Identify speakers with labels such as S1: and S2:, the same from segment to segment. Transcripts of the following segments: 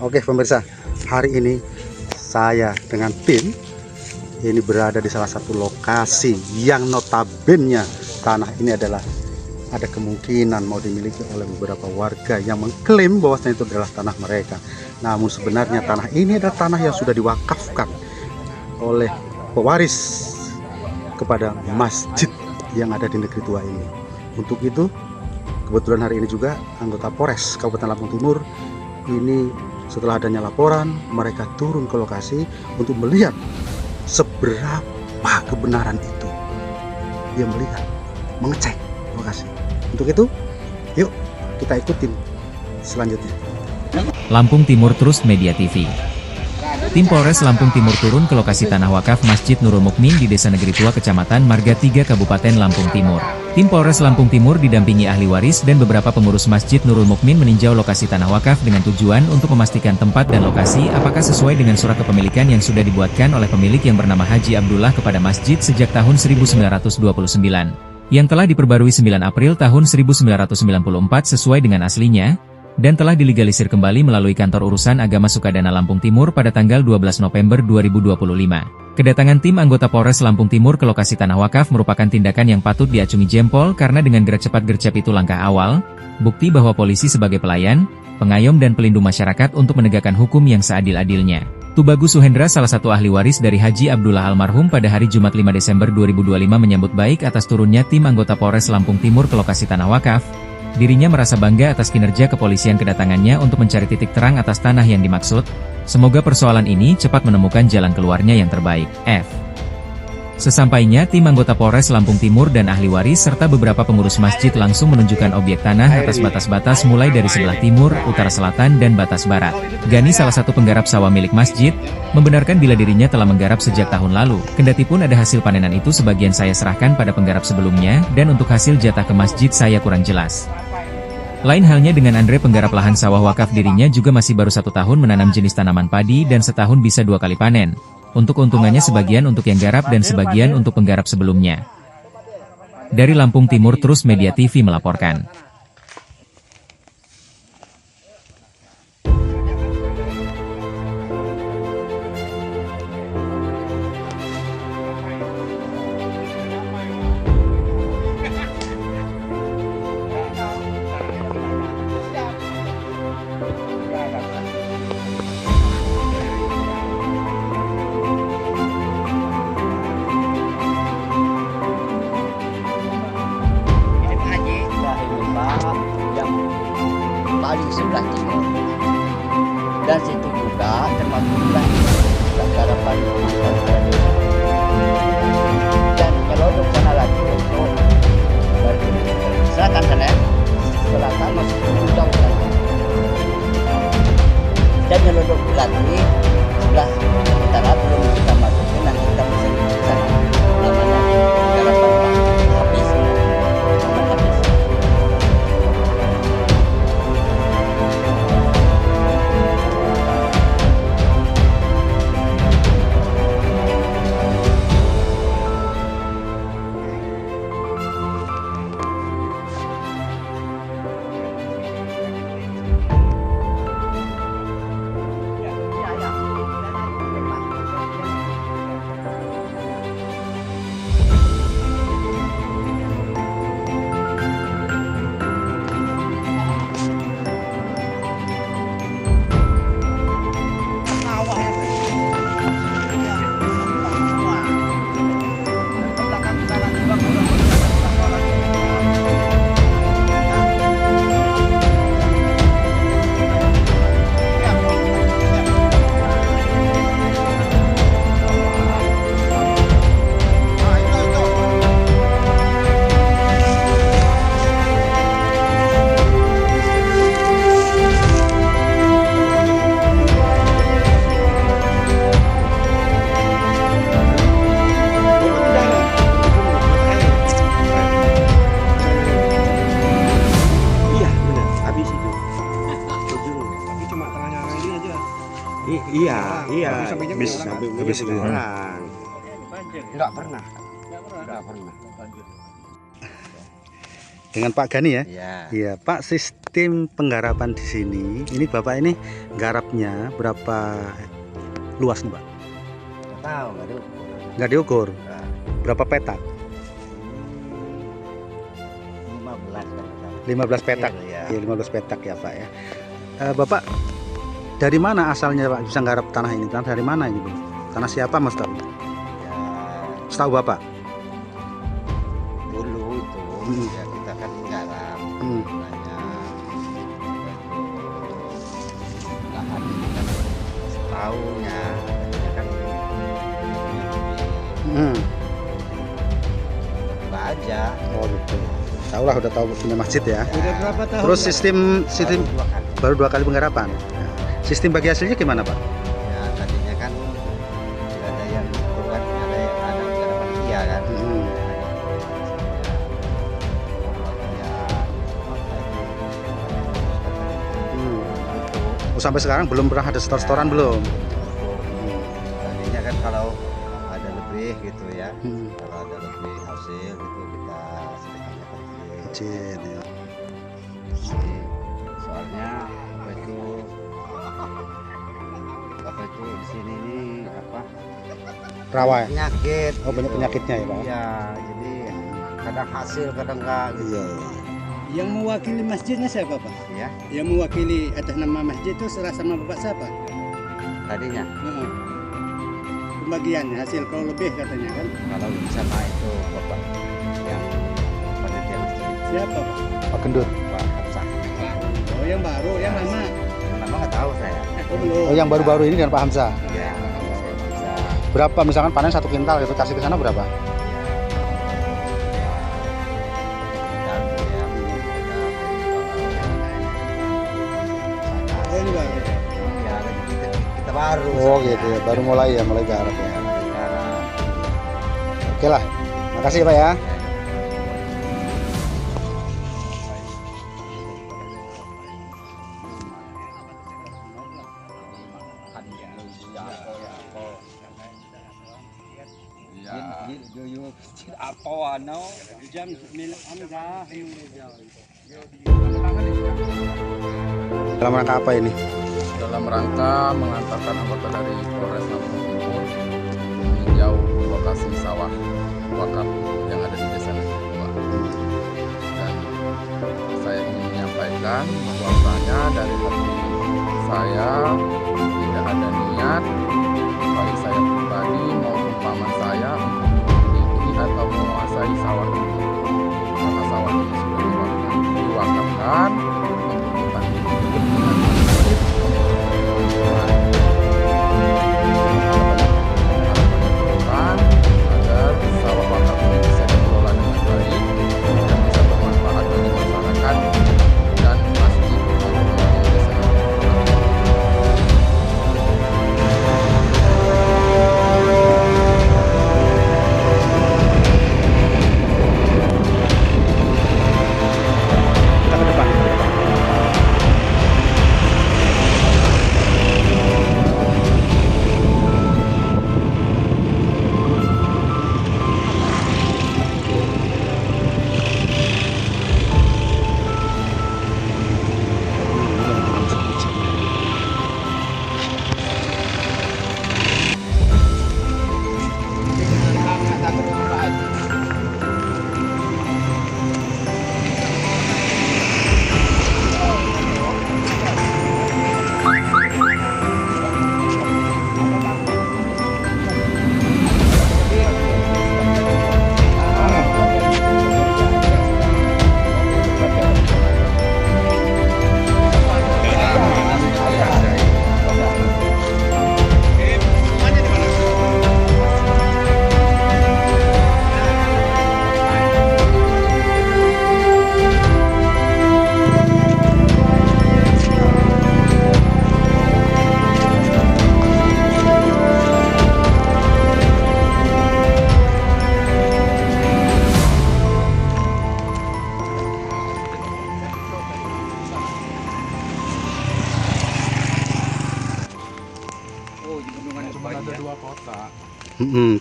S1: Oke pemirsa, hari ini saya dengan tim ini berada di salah satu lokasi yang notabene tanah ini adalah ada kemungkinan mau dimiliki oleh beberapa warga yang mengklaim bahwasanya itu adalah tanah mereka. Namun sebenarnya tanah ini adalah tanah yang sudah diwakafkan oleh pewaris kepada masjid yang ada di negeri tua ini. Untuk itu kebetulan hari ini juga anggota Polres Kabupaten Lampung Timur ini setelah adanya laporan mereka turun ke lokasi untuk melihat seberapa kebenaran itu. Dia melihat, mengecek lokasi. Untuk itu yuk kita ikutin selanjutnya.
S2: Lampung Timur Trust Media TV. Tim Polres Lampung Timur turun ke lokasi tanah wakaf Masjid Nurul Mukmin di Desa Negeri Tua Kecamatan Marga 3 Kabupaten Lampung Timur. Tim Polres Lampung Timur didampingi ahli waris dan beberapa pengurus Masjid Nurul Mukmin meninjau lokasi tanah wakaf dengan tujuan untuk memastikan tempat dan lokasi apakah sesuai dengan surat kepemilikan yang sudah dibuatkan oleh pemilik yang bernama Haji Abdullah kepada masjid sejak tahun 1929, yang telah diperbarui 9 April tahun 1994 sesuai dengan aslinya, dan telah dilegalisir kembali melalui Kantor Urusan Agama Sukadana Lampung Timur pada tanggal 12 November 2025. Kedatangan tim anggota Polres Lampung Timur ke lokasi tanah wakaf merupakan tindakan yang patut diacungi jempol karena dengan gerak cepat gercep itu langkah awal, bukti bahwa polisi sebagai pelayan, pengayom dan pelindung masyarakat untuk menegakkan hukum yang seadil-adilnya. Tubagus Suhendra, salah satu ahli waris dari Haji Abdullah almarhum pada hari Jumat 5 Desember 2025 menyambut baik atas turunnya tim anggota Polres Lampung Timur ke lokasi tanah wakaf. Dirinya merasa bangga atas kinerja kepolisian kedatangannya untuk mencari titik terang atas tanah yang dimaksud. Semoga persoalan ini cepat menemukan jalan keluarnya yang terbaik. Sesampainya tim anggota Polres Lampung Timur dan ahli waris serta beberapa pengurus masjid langsung menunjukkan objek tanah atas batas-batas mulai dari sebelah timur, utara, selatan, dan batas barat. Gani, salah satu penggarap sawah milik masjid, membenarkan bila dirinya telah menggarap sejak tahun lalu. Kendatipun ada hasil panenan itu sebagian saya serahkan pada penggarap sebelumnya, dan untuk hasil jatah ke masjid saya kurang jelas. Lain halnya dengan Andre, penggarap lahan sawah wakaf, dirinya juga masih baru 1 tahun menanam jenis tanaman padi dan setahun bisa 2 kali panen. Untuk keuntungannya sebagian untuk yang garap dan sebagian untuk penggarap sebelumnya. Dari Lampung Timur Trust Media TV melaporkan.
S3: Yang paling sebelah timur, dan situ juga termasuk wilayah garapan masyarakat, dan nyelodok sana lagi untuk dari selatan sana, selatan masuk ke jauh sana, dan nyelodok lagi sebelah utara belum kita masuk, nanti kita bisa ke sana, namanya garapan habis.
S1: Iya, habis itu
S3: orang. Enggak pernah.
S1: dengan Pak Gani ya.
S3: Iya.
S1: Iya, Pak, sistem penggarapan di sini, ini Bapak ini garapnya berapa luas nih, Pak?
S3: Nggak tahu, nggak ada ukur.
S1: Nggak diukur.
S3: Nah,
S1: Berapa petak?
S3: 15 kan.
S1: 15 petak.
S3: Kecil, ya.
S1: Iya, 15 petak ya, Pak ya. Bapak dari mana asalnya Pak bisa garap tanah ini? Tanah dari mana ini, Pak? Tanah siapa, Mas tahu?
S3: Ya,
S1: Setahu Bapak?
S3: dulu itu ya kita kan garap
S1: Hmm.
S3: hanya lahan ini kan setahunnya kan
S1: Hmm.
S3: coba aja.
S1: Oh gitu. Tahu lah, udah tahu punya masjid ya.
S3: Udah berapa tahun?
S1: Terus sistem
S3: baru 2 kali.
S1: baru 2 kali penggarapan. Sistem bagi hasilnya gimana, Pak?
S3: Ya tadinya kan nggak ada yang itu kan ada panitia kan.
S1: Hmm. Oh, sampai sekarang belum pernah ada setoran belum?
S3: Tadinya kan kalau ada lebih gitu ya,
S1: Hmm.
S3: kalau ada lebih hasil gitu kita sedekahnya kecil.
S1: Kecil ya.
S3: Jadi, soalnya apa itu di sini nih apa
S1: Rawa ya?
S3: penyakit.
S1: Oh, banyak penyakitnya ya, Pak?
S3: Iya, jadi kadang hasil kadang enggak gitu.
S1: Iya.
S4: Yang mewakili masjidnya siapa, Pak?
S3: Ya,
S4: Yang mewakili atas nama masjid itu serah sama Bapak siapa?
S3: tadinya
S4: Heeh. Pembagiannya hasil kalau lebih katanya kan.
S3: kalau sama itu bapak yang panitia masjid
S4: Siapa, Pak?
S1: Pak Gendut.
S3: Pak Hamzah.
S4: Oh, yang baru, yang lama.
S3: Yang lama nggak tahu saya.
S4: Oh, belum.
S1: Oh, yang baru-baru ini dengan Pak Hamzah.
S3: Ya, saya bisa.
S1: Berapa misalkan panen 1 kintal gitu, kasih ke sana berapa?
S4: Oh, ini baru.
S3: Ya, kita baru.
S1: Oh gitu ya, baru mulai ya, mulai garap ya. Oke lah, makasih ya, Pak ya. Dalam rangka apa ini?
S5: Dalam rangka mengantarkan anggota dari Polres Lampung Timur meninjau lokasi sawah wakaf yang ada di Desa Negeri Tua. Dan saya ingin menyampaikan bahwasanya dari hati saya tidak ada niat baik saya pribadi maupun paman saya untuk memiliki atau menguasai sawah ini. Karena sawah ini sudah diwakafkan untuk dipakai kepentingan masjid. Agar sawah wakaf ini bisa dikelola dengan baik dan bisa bermanfaat bagi masyarakat dan masjid maupun desa.
S1: Kita ke depan.
S5: Cuma ada 2 kota.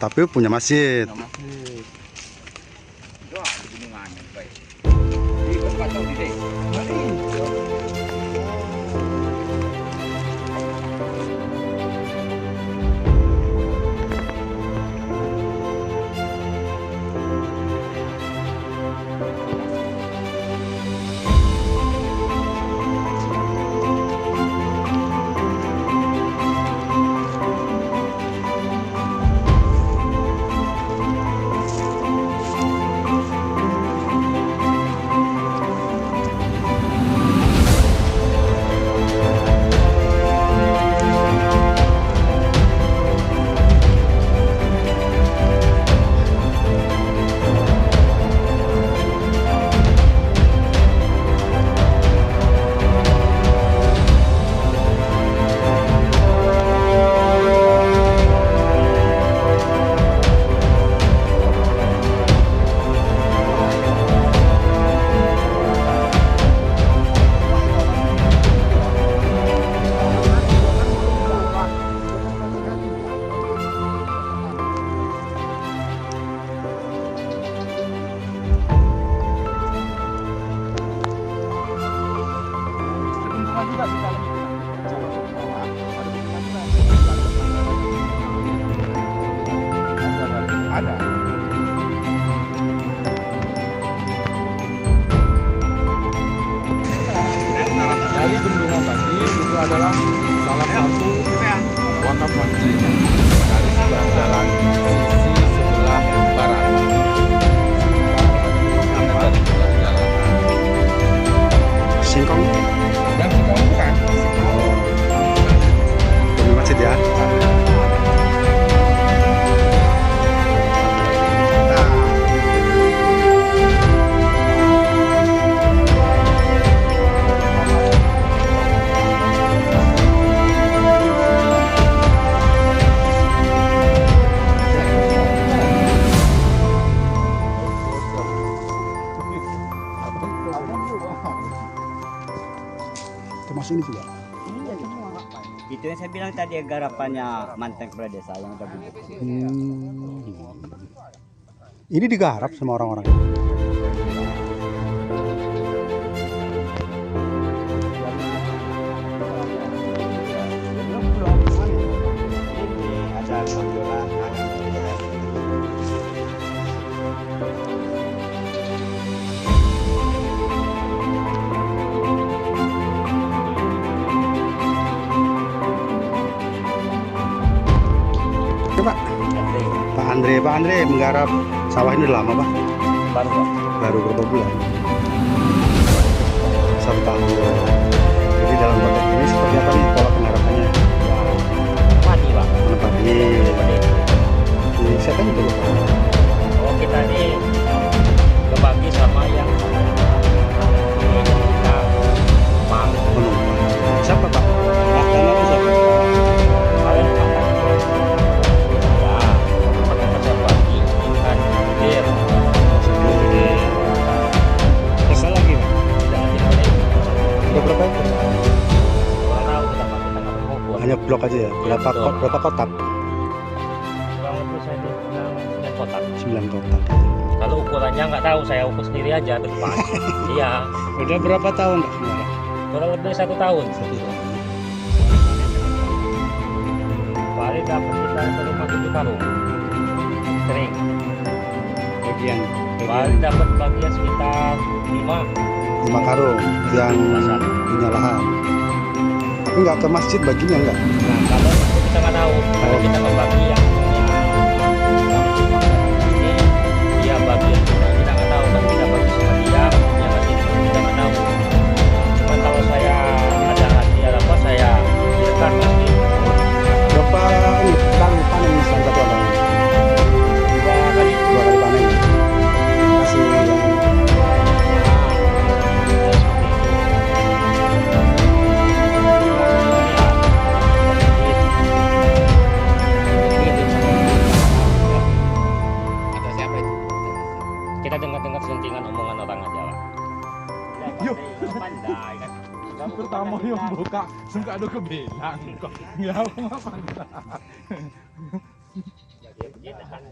S1: Tapi punya masjid.
S5: Masjid.
S3: Doa di gunungannya baik.
S5: Jadi bendungan tadi itu adalah salah satu wakaf masjid dari sebelah jalan sisi sebelah barat. Dari sebelah jalan.
S1: Singkong
S5: Dan Singkong bukan?
S1: demi masjid ya. Termasuk ini juga.
S3: Itu yang saya bilang tadi garapannya mantan kepala desa yang udah begitu.
S1: Ini digarap sama orang-orang. Pak Andre menggarap sawah ini udah lama Pak? Baru berapa bulan? 1 tahun. Jadi dalam konteks ini seperti apa nih pola penggarapannya?
S3: Padi Pak.
S1: Menepati. Siapa yang itu Pak?
S3: Oh kita ini kebagi sama yang kita mau
S1: Penumpang. Siapa Pak?
S4: Makannya itu siapa?
S3: kalian makan. Ya, saya bagi ikan bir.
S4: Siapa lagi?
S1: Udah berapa ekor?
S3: Kurang tahu kita Pak, kita nggak mengukur.
S1: Hanya blok aja ya? Berapa kotak?
S3: Kurang lebih saya bilang 9 kotak.
S1: 9 kotak.
S3: Kalau ukurannya nggak tahu, saya ukur sendiri aja ke depan. Iya,
S4: Udah berapa tahun Pak? Sebenarnya?
S3: kurang lebih 1 tahun. Paling dapat kita ke rumah 7 karung kering.
S4: Bagian.
S3: Paling dapat bagian sekitar 5.
S1: 5 karung yang punya lahan. Tapi nggak ke masjid baginya nggak?
S3: Nah, kalau itu kita nggak tahu. Kalau kita membagi yang ini dia bagian kita nggak tahu. Kalau kita bagi sama dia masih kita nggak tahu. Cuma kalau saya ada hati apa saya direkam pasti
S1: Berapa ini kali panen selama 1 tahun?
S3: 2 kali.
S1: 2 kali panen. Masih yang
S3: Kita dengar-dengar sentingan omongan orang aja lah.
S5: Yuk.
S3: Pandai kan.
S5: Pertama yang buka, suka ada kebelang kok. Ya apa?
S3: Jadi begitu kan.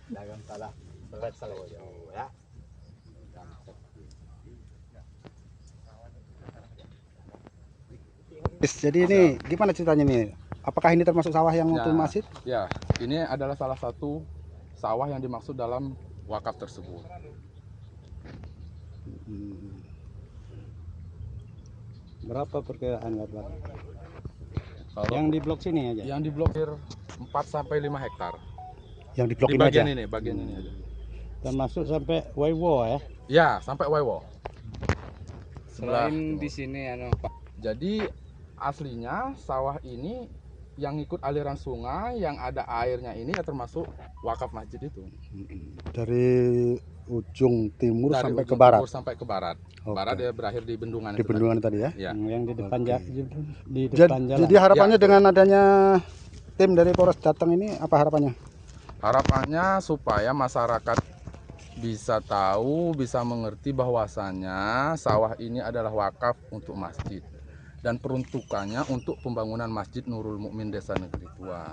S3: Dagang salah berat salah ya.
S1: Jadi ini gimana ceritanya nih? Apakah ini termasuk sawah yang untuk masjid?
S5: Ya, ini adalah salah satu sawah yang dimaksud dalam wakaf tersebut.
S4: Berapa perkiraan Bapak?
S5: Kalau
S4: Yang di blok sini aja.
S5: yang diblokir 4 sampai 5 hektar.
S1: Yang di blok
S5: Di
S1: ini aja.
S5: bagian ini aja.
S4: Termasuk sampai Waiwo ya.
S5: Ya, sampai Waiwo.
S6: Selain di sini Pak.
S5: Jadi aslinya sawah ini yang ikut aliran sungai yang ada airnya ini ya termasuk wakaf masjid itu.
S1: Dari ujung timur
S5: Dari
S1: sampai ke
S5: ujung
S1: barat.
S5: timur sampai ke barat.
S1: Oke.
S5: Barat dia berakhir di bendungan
S1: Di
S5: itu
S1: bendungan tadi ya.
S5: tadi. Ya.
S4: Yang di depan
S1: Oke.
S4: di depan jalan.
S1: Jadi harapannya
S5: Ya.
S1: dengan adanya tim dari Polres datang ini apa harapannya?
S5: Harapannya supaya masyarakat bisa tahu, bisa mengerti bahwasannya sawah ini adalah wakaf untuk masjid dan peruntukannya untuk pembangunan Masjid Nurul Mukmin Desa Negeri Tua.